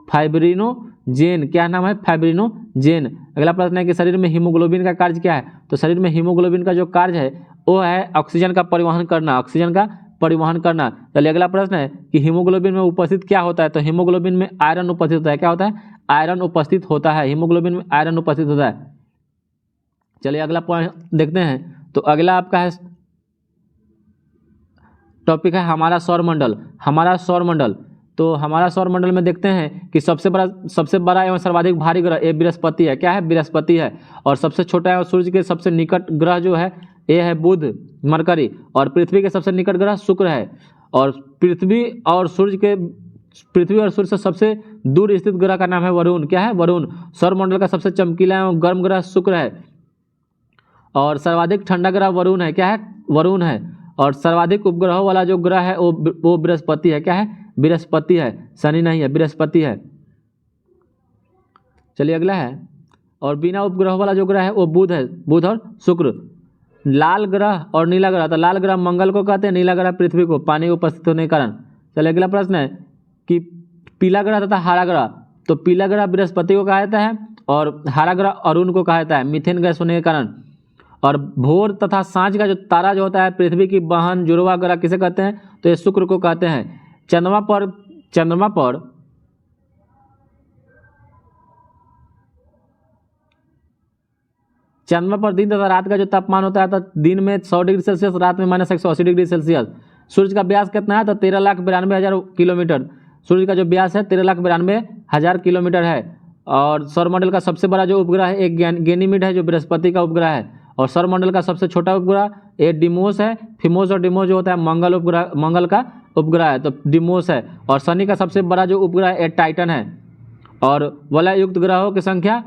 फाइब्रिनोजेन। क्या नाम है? फाइब्रिनोजेन। अगला प्रश्न है कि शरीर में हीमोग्लोबिन का कार्य क्या है? तो शरीर में हीमोग्लोबिन का जो कार्य है वो है ऑक्सीजन का परिवहन करना, ऑक्सीजन का परिवहन करना। चलिए अगला प्रश्न है कि हीमोग्लोबिन में उपस्थित क्या होता है? तो हीमोग्लोबिन में आयरन उपस्थित होता है। क्या होता है? आयरन उपस्थित होता है, हीमोग्लोबिन में आयरन उपस्थित होता है। चलिए अगला पॉइंट देखते हैं। तो अगला आपका है टॉपिक है हमारा सौरमंडल। हमारा सौरमंडल, तो हमारा सौरमंडल में देखते हैं कि सबसे बड़ा एवं सर्वाधिक भारी ग्रह ये बृहस्पति है। क्या है? बृहस्पति है। और सबसे छोटा एवं सूर्य के सबसे निकट ग्रह जो है ये है बुध, मरकरी। और पृथ्वी के सबसे निकट ग्रह शुक्र है। और पृथ्वी और सूर्य से सबसे दूर स्थित ग्रह का नाम है वरुण। क्या है? वरुण। सौरमंडल का सबसे चमकीला एवं गर्म ग्रह शुक्र है। और सर्वाधिक ठंडा ग्रह वरुण है। क्या है? वरुण है। और सर्वाधिक उपग्रहों वाला जो ग्रह है वो बृहस्पति है। क्या है? बृहस्पति है, शनि नहीं है, बृहस्पति है। चलिए अगला है, और बिना उपग्रह वाला जो ग्रह है वो बुध है, बुध और शुक्र। लाल ग्रह और नीला ग्रह, तो लाल ग्रह मंगल को कहते हैं, नीला ग्रह पृथ्वी को, पानी उपस्थित होने के कारण। चलिए अगला प्रश्न है कि पीला ग्रह तथा हरा ग्रह, तो पीला ग्रह बृहस्पति को कहा जाता है और हरा ग्रह अरुण को कहा जाता है मीथेन गैस होने के कारण। और भोर तथा सांझ का जो तारा जो होता है पृथ्वी की बहन जुड़वा ग्रह किसे कहते हैं? तो ये शुक्र को कहते हैं। चंद्रमा पर दिन तथा रात का जो तापमान होता है तो दिन में 100 डिग्री सेल्सियस, रात में -180 डिग्री सेल्सियस। सूर्य का व्यास कितना है? तो 13,92,000 किलोमीटर। सूर्य का जो व्यास है 13,92,000 किलोमीटर है। और सौरमंडल का सबसे बड़ा जो उपग्रह है एक गैनीमीड है जो बृहस्पति का उपग्रह है। और सौरमंडल का सबसे छोटा उपग्रह ये डिमोस है। फिमोस और डिमोस जो होता है मंगल का उपग्रह है, तो डिमोस है। और शनि का सबसे बड़ा जो उपग्रह है टाइटन है। और वलययुक्त ग्रहों की संख्या,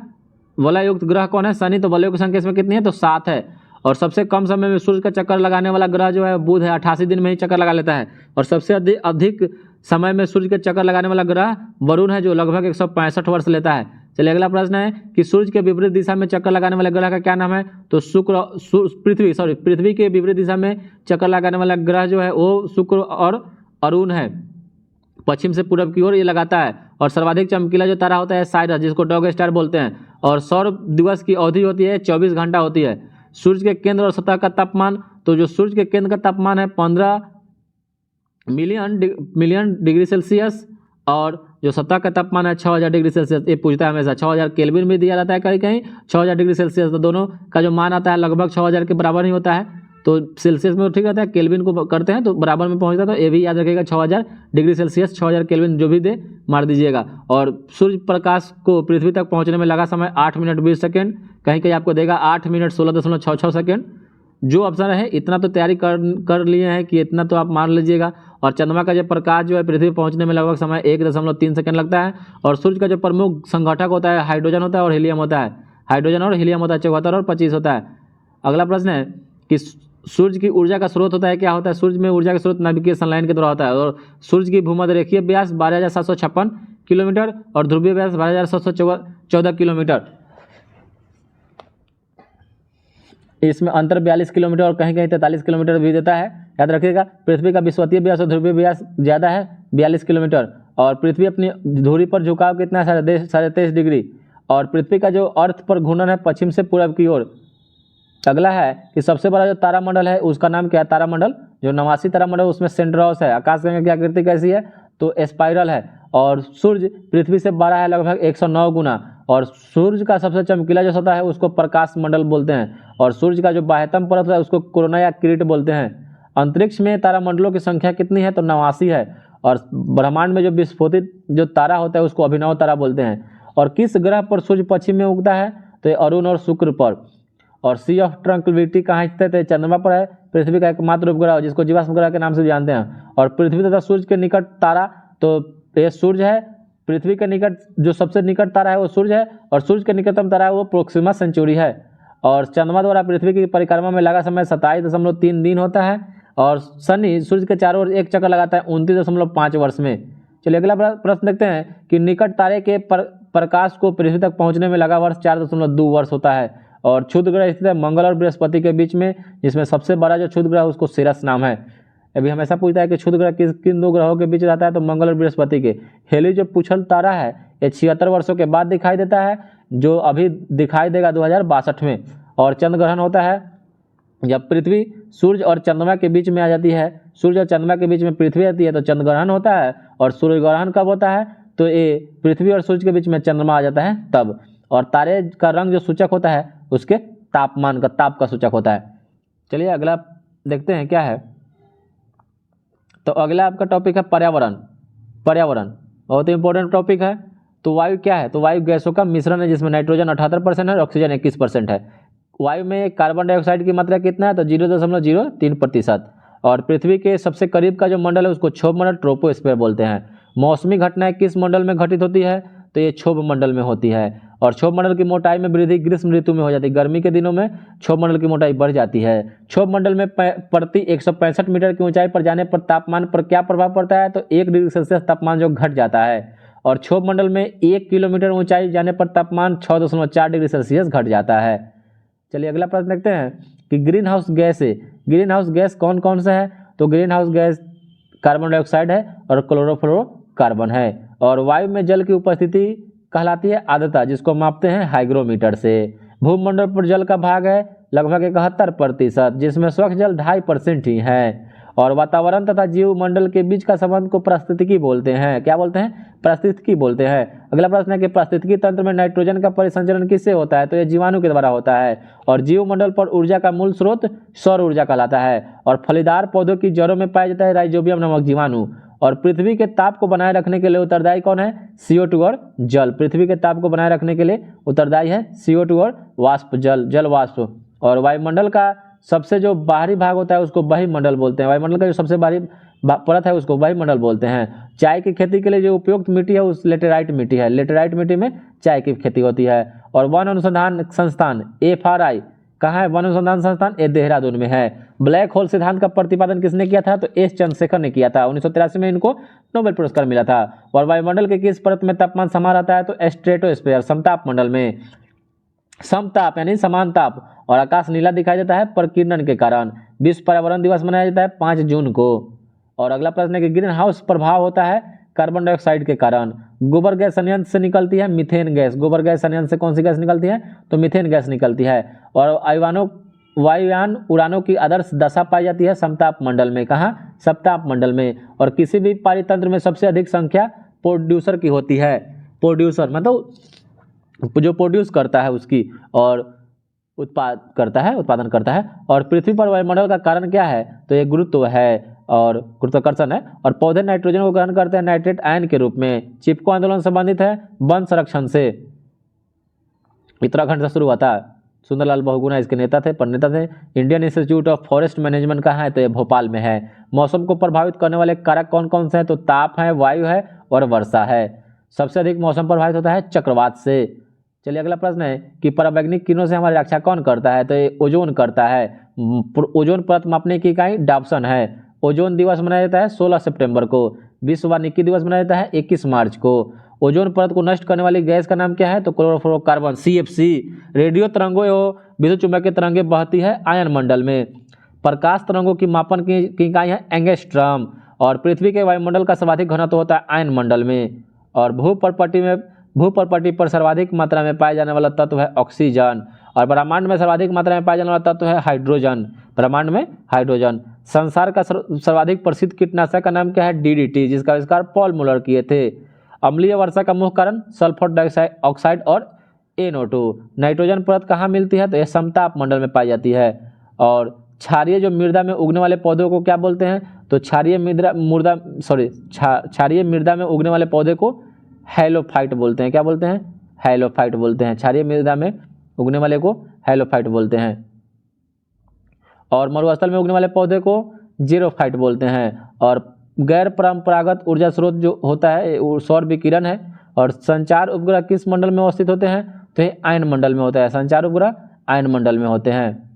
वलययुक्त ग्रह कौन है? शनि। तो वलयों की संख्या इसमें कितनी है? तो 7 है। और सबसे कम समय में सूर्य का चक्कर लगाने वाला ग्रह जो है बुध है, 88 दिन में ही चक्कर लगा लेता है। और सबसे अधिक समय में सूर्य के चक्कर लगाने वाला ग्रह वरुण है जो लगभग 165 वर्ष लेता है। चलिए अगला प्रश्न है कि सूर्य के विपरीत दिशा में चक्कर लगाने वाले ग्रह का क्या नाम है? तो पृथ्वी के विपरीत दिशा में चक्कर लगाने वाला ग्रह जो है वो शुक्र और अरुण है। पश्चिम से पूर्व की ओर ये लगाता है। और सर्वाधिक चमकीला जो तारा होता है साइरस, जिसको डॉग स्टार बोलते हैं। और सौर दिवस की अवधि होती है 24 घंटा होती है। सूर्य के केंद्र और सतह का तापमान, तो जो सूर्य के केंद्र का तापमान है 15 मिलियन डिग्री सेल्सियस। और जो सतह का तापमान है 6000 डिग्री सेल्सियस। ये पूछता है हमेशा, 6000 केल्विन भी दिया जाता है कहीं कहीं, 6000 डिग्री सेल्सियस। तो दोनों का जो मान आता है लगभग 6000 के बराबर ही होता है। तो सेल्सियस में ठीक रहता है, केल्विन को करते हैं तो बराबर में पहुंचता है। तो ये भी याद रखिएगा 6000 डिग्री सेल्सियस, 6000 केल्विन जो भी दे मार दीजिएगा। और सूर्य प्रकाश को पृथ्वी तक पहुंचने में लगा समय 8 मिनट 20 सेकेंड। कहीं कहीं आपको देगा 8 मिनट 16.66 सेकेंड। जो ऑप्शन है इतना तो तैयारी कर लिए हैं कि इतना तो आप मान लीजिएगा। और चंद्रमा का जो प्रकाश जो है पृथ्वी पहुंचने में लगभग समय 1.3 सेकंड लगता है। और सूर्य का जो प्रमुख संघटक होता है हाइड्रोजन होता है और हीलियम होता है। हाइड्रोजन और हीलियम होता है 74 और 25 होता है। अगला प्रश्न है कि सूर्य की ऊर्जा का स्रोत होता है क्या होता है? सूर्य में ऊर्जा का स्रोत नाभिकीय संलयन के द्वारा होता है। और सूर्य की भूमध्यरेखीय व्यास 12,756 किलोमीटर और ध्रुवीय व्यास 12,714 किलोमीटर। इसमें अंतर 42 किलोमीटर और कहीं कहीं 43 किलोमीटर भी देता है। याद रखिएगा पृथ्वी का विषुवतीय व्यास और ध्रुवीय व्यास ज़्यादा है 42 किलोमीटर। और पृथ्वी अपनी धुरी पर झुकाव कितना है? 23.5 डिग्री। और पृथ्वी का जो अर्थ पर घूर्णन है पश्चिम से पूर्व की ओर। अगला है कि सबसे बड़ा जो तारामंडल है उसका नाम क्या है? तारामंडल जो 89 तारामंडल उसमें सेंट्रोस है। आकाशगंगा की आकृति कैसी है? तो स्पाइरल है। और सूर्य पृथ्वी से बड़ा है लगभग 109 गुना। और सूर्य का सबसे चमकीला जो सतह है उसको प्रकाश मंडल बोलते हैं। और सूर्य का जो बाह्यतम परत है उसको कोरोना या किरीट बोलते हैं। अंतरिक्ष में तारामंडलों की संख्या कितनी है? तो 89 है। और ब्रह्मांड में जो विस्फोटित जो तारा होता है उसको अभिनव तारा बोलते हैं। और किस ग्रह पर सूर्य पश्चिम में उगता है? तो अरुण और शुक्र पर। और सी ऑफ ट्रंक्विलिटी कहाँ स्थित है? चंद्रमा पर है। पृथ्वी का एकमात्र उपग्रह जिसको जीवाश्म ग्रह के नाम से जानते हैं। और पृथ्वी तथा सूर्य के निकट तारा तो ये सूर्य है। पृथ्वी के निकट जो सबसे निकट तारा है वो सूर्य है। और सूर्य के निकटतम तारा है वो प्रोक्सिमा सेंचुरी है। और चंद्रमा द्वारा पृथ्वी की परिक्रमा में लगा समय 27.3 दिन होता है। और शनि सूर्य के चारों ओर एक चक्कर लगाता है 29.5 वर्ष में। चलिए अगला प्रश्न देखते हैं कि निकट तारे के प्रकाश को पृथ्वी तक पहुंचने में लगा वर्ष 4.2 वर्ष होता है। और क्षुद्र ग्रह स्थित है मंगल और बृहस्पति के बीच में, जिसमें सबसे बड़ा जो क्षुद्र ग्रह उसको सिरस नाम है। अभी हमेशा पूछता है कि क्षुद्र ग्रह किन दो ग्रहों के बीच रहता है? तो मंगल और बृहस्पति के। हेली जो पुछल तारा है ये 76 वर्षों के बाद दिखाई देता है, जो अभी दिखाई देगा 2062 में। और चंद्र ग्रहण होता है जब पृथ्वी सूर्य और चंद्रमा के बीच में आ जाती है। सूर्य और चंद्रमा के बीच में पृथ्वी आती है तो चंद्र ग्रहण होता है। और सूर्य ग्रहण कब होता है? तो ये पृथ्वी और सूर्य के बीच में चंद्रमा आ जाता है तब। और तारे का रंग जो सूचक होता है उसके तापमान का, ताप का सूचक होता है। चलिए अगला देखते हैं क्या है। तो अगला आपका टॉपिक है पर्यावरण। पर्यावरण बहुत ही इंपॉर्टेंट टॉपिक है। तो वायु क्या है? तो वायु गैसों का मिश्रण है जिसमें नाइट्रोजन 78% है और ऑक्सीजन 21% है। वायु में कार्बन डाइऑक्साइड की मात्रा कितना है? तो 0.03%। और पृथ्वी के सबसे करीब का जो मंडल है उसको क्षोभ मंडल ट्रोपोस्फीयर बोलते हैं। मौसमी घटनाएं किस मंडल में घटित होती है? तो ये क्षोभ मंडल में होती है। और क्षोभ मंडल की मोटाई में वृद्धि ग्रीष्म ऋतु में हो जाती है। गर्मी के दिनों में क्षोभ मंडल की मोटाई बढ़ जाती है। क्षोभ मंडल में प्रति 165 मीटर की ऊंचाई पर जाने पर तापमान पर क्या प्रभाव पड़ता है? तो 1 डिग्री सेल्सियस तापमान जो घट जाता है। और क्षोभ मंडल में 1 किलोमीटर ऊंचाई जाने पर तापमान 6.4 डिग्री सेल्सियस घट जाता है। चलिए अगला प्रश्न देखते हैं कि ग्रीन हाउस गैस है। ग्रीन हाउस गैस कौन कौन सा है? तो green house gas carbon dioxide है और क्लोरोफ्लोरोकार्बन है। और वायु में जल की उपस्थिति कहलाती है आर्द्रता, जिसको मापते हैं हाइग्रोमीटर से। भूमंडल पर जल का भाग है लगभग 71%, जिसमें स्वच्छ जल 2.5% ही है। और वातावरण तथा जीव मंडल के बीच का संबंध को पारिस्थितिकी बोलते हैं। क्या बोलते हैं? पारिस्थितिकी बोलते हैं। अगला प्रश्न है कि पारिस्थितिकी तंत्र में नाइट्रोजन का परिसंचरण किससे होता है? तो यह जीवाणु के द्वारा होता है। और जीव मंडल पर ऊर्जा का मूल स्रोत सौर ऊर्जा कहलाता है। और फलीदार पौधों की जड़ों में पाया जाता है राइजोबियम नामक जीवाणु। और पृथ्वी के ताप को बनाए रखने के लिए उत्तरदायी कौन है? CO2 और जल। पृथ्वी के ताप को बनाए रखने के लिए उत्तरदायी है CO2 और वाष्प, जल वाष्प। और वायुमंडल का सबसे जो बाहरी भाग होता है उसको वायुमंडल बोलते हैं। वायुमंडल का जो सबसे बाहरी परत है उसको वायुमंडल बोलते हैं। चाय की खेती के लिए जो उपयुक्त मिट्टी है उस लेटेराइट मिट्टी है। लेटेराइट मिट्टी में चाय की खेती होती है। और वन अनुसंधान संस्थान FRI कहाँ है? वन अनुसंधान संस्थान ये देहरादून में है। ब्लैक होल सिद्धांत का प्रतिपादन किसने किया था? तो S चंद्रशेखर ने किया था। 1983 में इनको नोबेल पुरस्कार मिला था। और वायुमंडल के किस परत में तापमान समान रहता है? तो स्ट्रेटोस्फीयर, समताप मंडल में। समताप यानी समान ताप। और आकाश नीला दिखाई देता है प्रकीर्णन के कारण। विश्व पर्यावरण दिवस मनाया जाता है 5 जून को। और अगला प्रश्न है कि ग्रीन हाउस प्रभाव होता है कार्बन डाइऑक्साइड के कारण। गोबर गैस संयंत्र से निकलती है मीथेन गैस। गोबर गैस संयंत्र से कौन सी गैस निकलती है? तो मीथेन गैस निकलती है। और वायुयान उड़ानों की आदर्श दशा पाई जाती है समताप मंडल में। कहाँ? समताप मंडल में। और किसी भी पारितंत्र में सबसे अधिक संख्या प्रोड्यूसर की होती है। प्रोड्यूसर मतलब जो प्रोड्यूस करता है उसकी, और उत्पादन करता है। और पृथ्वी पर वायुमंडल का कारण क्या है? तो ये गुरुत्व है और गुरुत्वाकर्षण है। और पौधे नाइट्रोजन को ग्रहण करते हैं नाइट्रेट आयन के रूप में। चिपको आंदोलन संबंधित है वन संरक्षण से। उत्तराखंड से शुरू हुआ था। सुंदरलाल बहुगुणा इसके नेता थे, प्रणेता थे। Indian institute of forest management कहाँ है? तो ये भोपाल में है। मौसम को प्रभावित करने वाले कारक कौन कौन से हैं? तो ताप है, वायु है और वर्षा है। सबसे अधिक मौसम प्रभावित होता है चक्रवात से। चलिए अगला प्रश्न है कि पराबैंगनी किरणों से हमारी रक्षा कौन करता है? तो ये ओजोन करता है। ओजोन परत मापने की इकाई डाप्सन है। ओजोन दिवस मनाया जाता है 16 सितंबर को। विश्व वानिकी दिवस मनाया जाता है 21 मार्च को। ओजोन परत को नष्ट करने वाली गैस का नाम क्या है? तो क्लोरोफ्लोरोकार्बन CFC। रेडियो तरंगों एवं विद्युत चुम्बकीय तरंगें बहती है आयन मंडल में। प्रकाश तरंगों की मापन की इकाई है एंगस्ट्रॉम। और पृथ्वी के वायुमंडल का सर्वाधिक घनत्व होता है आयन मंडल में। और भूपर्पटी पर सर्वाधिक मात्रा में पाया जाने वाला तत्व है ऑक्सीजन। और ब्रह्मांड में सर्वाधिक मात्रा में पाया जाने वाला तत्व है हाइड्रोजन। ब्रह्मांड में हाइड्रोजन। संसार का सर्वाधिक प्रसिद्ध कीटनाशक का नाम क्या है? DDT, जिसका आविष्कार पॉल मुलर किए थे। अम्लीय वर्षा का मुख्य कारण सल्फर डाइऑक्साइड और NO2। नाइट्रोजन परत कहाँ मिलती है? तो यह समताप मंडल में पाई जाती है। और क्षारीय जो मृदा में उगने वाले पौधों को क्या बोलते हैं? तो क्षारीय मृदा में उगने वाले पौधे को हैलोफाइट बोलते हैं। क्या बोलते हैं? हैलोफाइट बोलते हैं। क्षारीय मृदा में उगने वाले को हैलोफाइट बोलते हैं। और मरुस्थल में उगने वाले पौधे को जीरोफाइट बोलते हैं। और गैर परंपरागत ऊर्जा स्रोत जो होता है सौर विकिरण है। और संचार उपग्रह किस मंडल में अवस्थित होते हैं? तो ये आयन मंडल में होता है। संचार उपग्रह आयन मंडल में होते हैं।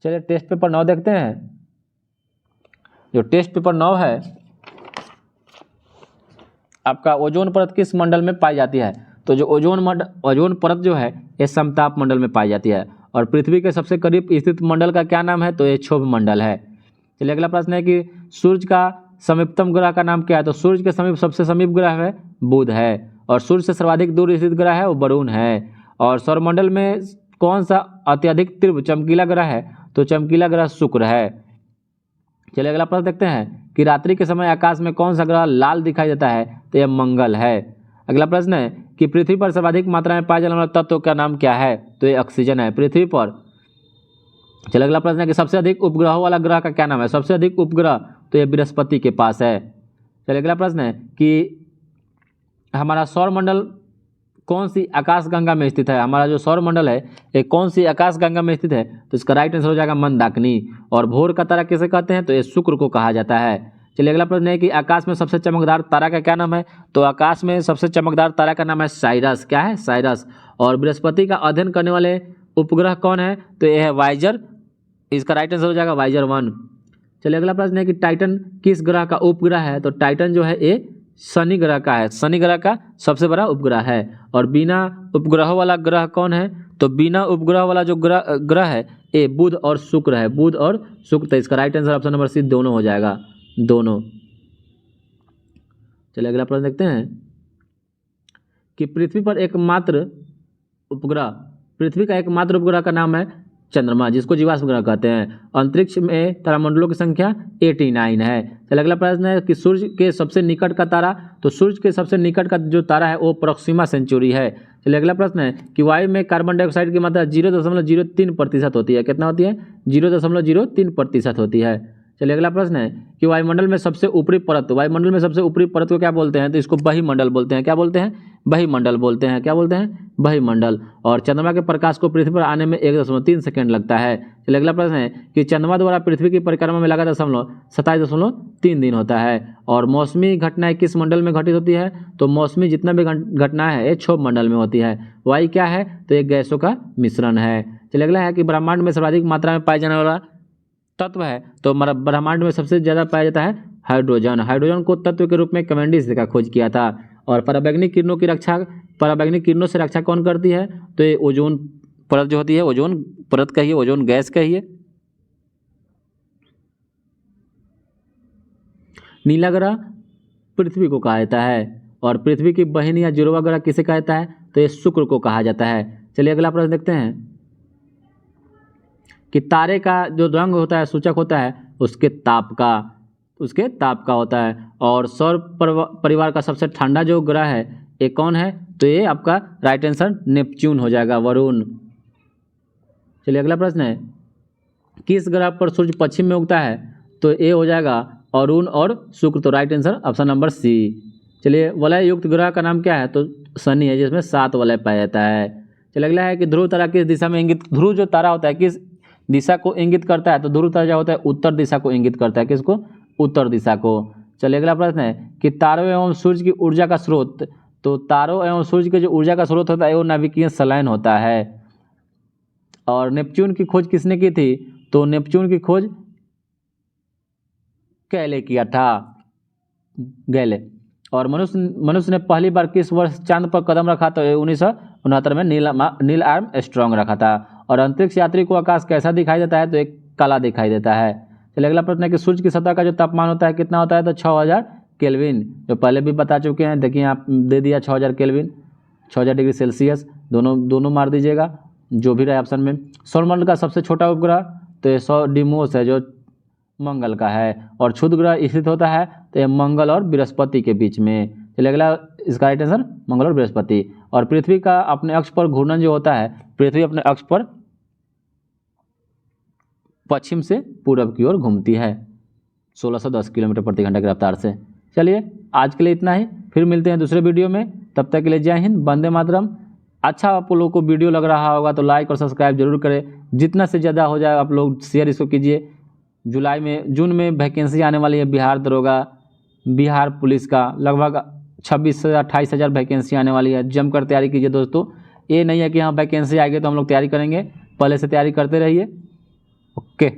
चलिए टेस्ट पेपर 9 देखते हैं। जो टेस्ट पेपर 9 है आपका, ओजोन परत किस मंडल में पाई जाती है? तो जो ओजोन परत जो है ये समताप मंडल में पाई जाती है। और पृथ्वी के सबसे करीब स्थित मंडल का क्या नाम है? तो ये क्षोभ मंडल है। चलिए अगला प्रश्न है कि सूर्य का समीपतम ग्रह का नाम क्या है? तो सूर्य के समीप सबसे समीप ग्रह है बुध है। और सूर्य से सर्वाधिक दूर स्थित ग्रह है वो वरुण है। और सौरमंडल में कौन सा अत्यधिक तीव्र चमकीला ग्रह है? तो चमकीला ग्रह शुक्र है। चलिए अगला प्रश्न देखते हैं कि रात्रि के समय आकाश में कौन सा ग्रह लाल दिखाई देता है? तो यह मंगल है। अगला प्रश्न है कि पृथ्वी पर सर्वाधिक मात्रा में पाया जाने वाला तत्व का नाम क्या है? तो ये ऑक्सीजन है पृथ्वी पर। चलिए अगला प्रश्न है कि सबसे अधिक उपग्रहों वाला ग्रह का क्या नाम है? सबसे अधिक उपग्रह तो ये बृहस्पति के पास है। चलिए अगला प्रश्न है कि हमारा सौरमंडल कौन सी आकाशगंगा में स्थित है? हमारा जो सौरमंडल है ये कौन सी आकाशगंगा में स्थित है? तो इसका राइट आंसर हो जाएगा मंदाकिनी। और भोर का तारा किसे कहते हैं? तो ये शुक्र को कहा जाता है। चलिए अगला प्रश्न है कि आकाश में सबसे चमकदार तारा का क्या नाम है? तो आकाश में सबसे चमकदार तारा का नाम है साइरस। क्या है? साइरस। और बृहस्पति का अध्ययन करने वाले उपग्रह कौन है? तो यह है वाइजर। इसका राइट आंसर हो जाएगा वाइजर 1। चलिए अगला प्रश्न है कि टाइटन किस ग्रह का उपग्रह है? तो टाइटन जो है ये शनि ग्रह का है। शनि ग्रह का सबसे बड़ा उपग्रह है। और बिना उपग्रह वाला ग्रह कौन है? तो बिना उपग्रह वाला जो ग्रह है ये बुध और शुक्र है। बुध और शुक्र। तो इसका right answer option number C दोनों हो जाएगा, दोनों। चलिए अगला प्रश्न देखते हैं कि पृथ्वी पर एकमात्र उपग्रह, पृथ्वी का एकमात्र उपग्रह का नाम है चंद्रमा, जिसको जीवाश्म ग्रह कहते हैं। अंतरिक्ष में तारामंडलों की संख्या 89 है। चलिए अगला प्रश्न है कि सूर्य के सबसे निकट का तारा, तो सूर्य के सबसे निकट का जो तारा है वो प्रोक्सिमा सेंचुरी है। चलिए अगला प्रश्न है कि वायु में कार्बन डाइऑक्साइड की मात्रा 0.03% होती है। कितना होती है? 0.03% होती है। चलिए अगला प्रश्न है कि वायुमंडल में सबसे ऊपरी परत, वायुमंडल में सबसे ऊपरी परत को क्या बोलते हैं? तो इसको बहिमंडल बोलते हैं। क्या बोलते हैं? बहिमंडल बोलते हैं। क्या बोलते हैं? बहिमंडल। और चंद्रमा के प्रकाश को पृथ्वी पर आने में 1.3 सेकंड लगता है। चलिए अगला प्रश्न है कि चंद्रमा द्वारा पृथ्वी की परिक्रमा में लगा 27.3 दिन होता है। और मौसमी घटनाएं किस मंडल में घटित होती है? तो मौसमी जितना भी घटनाएं है ये क्षोभ मंडल में होती है। वायु क्या है? तो एक गैसों का मिश्रण है। चलिए अगला है कि ब्रह्मांड में सर्वाधिक मात्रा में पाए जाने वाला तत्व है। तो ब्रह्मांड में सबसे ज़्यादा पाया जाता है हाइड्रोजन। हाइड्रोजन को तत्व के रूप में कैवेंडिश ने खोज किया था। और पराबैंगनी किरणों की रक्षा, पराबैंगनी किरणों से रक्षा कौन करती है? तो ये ओजोन परत जो होती है, ओजोन परत कहिए, ओजोन गैस कहिए। नीला ग्रह पृथ्वी को कहा जाता है। और पृथ्वी की बहन या जुड़वा ग्रह किसे कहा जाता है? तो ये शुक्र को कहा जाता है। चलिए अगला प्रश्न देखते हैं कि तारे का जो रंग होता है सूचक होता है उसके ताप का होता है। और सौर परिवार का सबसे ठंडा जो ग्रह है ये कौन है? तो ये आपका राइट आंसर नेपच्यून हो जाएगा, वरुण। चलिए अगला प्रश्न है किस ग्रह पर सूर्य पश्चिम में उगता है? तो ये हो जाएगा अरुण और शुक्र। तो right answer option number C. चलिए वलय युक्त ग्रह का नाम क्या है? तो शनि है, जिसमें 7 वलय पाया जाता है। चलिए अगला है कि ध्रुव तारा किस दिशा में इंगित, ध्रुव जो तारा होता है किस दिशा को इंगित करता है? तो ध्रुव तारा जो होता है उत्तर दिशा को इंगित करता है। किसको? उत्तर दिशा को। चलिए अगला प्रश्न है कि तारों एवं सूर्य की ऊर्जा का स्रोत, तो तारों एवं सूर्य के जो ऊर्जा का स्रोत होता है वो नाभिकीय संलयन होता है। और नेपच्यून की खोज किसने की थी? तो नेपच्यून की खोज गैले किया था, गैले। और मनुष्य ने पहली बार किस वर्ष चांद पर कदम रखा? तो 1969 में नील आर्मस्ट्रांग रखा था। और अंतरिक्ष यात्री को आकाश कैसा दिखाई देता है? तो एक काला दिखाई देता है। चलिए अगला प्रश्न है कि सूर्य की सतह का जो तापमान होता है कितना होता है? तो 6000 केल्विन, जो पहले भी बता चुके हैं। देखिए आप दे दिया 6000 केल्विन, 6000 डिग्री सेल्सियस, दोनों मार दीजिएगा जो भी रहे ऑप्शन में। सौरमंडल का सबसे छोटा उपग्रह तो ये 100 डिमोस है जो मंगल का है। और क्षुद्र ग्रह स्थित होता है तो ये मंगल और बृहस्पति के बीच में। चलिए अगला इसका राइट आंसर मंगल और बृहस्पति। और पृथ्वी का अपने अक्ष पर घूर्णन जो होता है, पृथ्वी अपने अक्ष पर पश्चिम से पूरब की ओर घूमती है 1610 किलोमीटर प्रति घंटा की रफ्तार से। चलिए आज के लिए इतना ही, फिर मिलते हैं दूसरे वीडियो में। तब तक के लिए जय हिंद, वंदे मातरम। अच्छा आप लोगों को वीडियो लग रहा होगा तो लाइक और सब्सक्राइब जरूर करें। जितना से ज़्यादा हो जाए आप लोग शेयर इसको कीजिए। जून में वैकेंसी आने वाली है बिहार दरोगा, बिहार पुलिस का लगभग 26 से 28 हज़ार वैकेंसी आने वाली है। जमकर तैयारी कीजिए दोस्तों। ये नहीं है कि हाँ वैकेंसी आएगी तो हम लोग तैयारी करेंगे, पहले से तैयारी करते रहिए। ओके।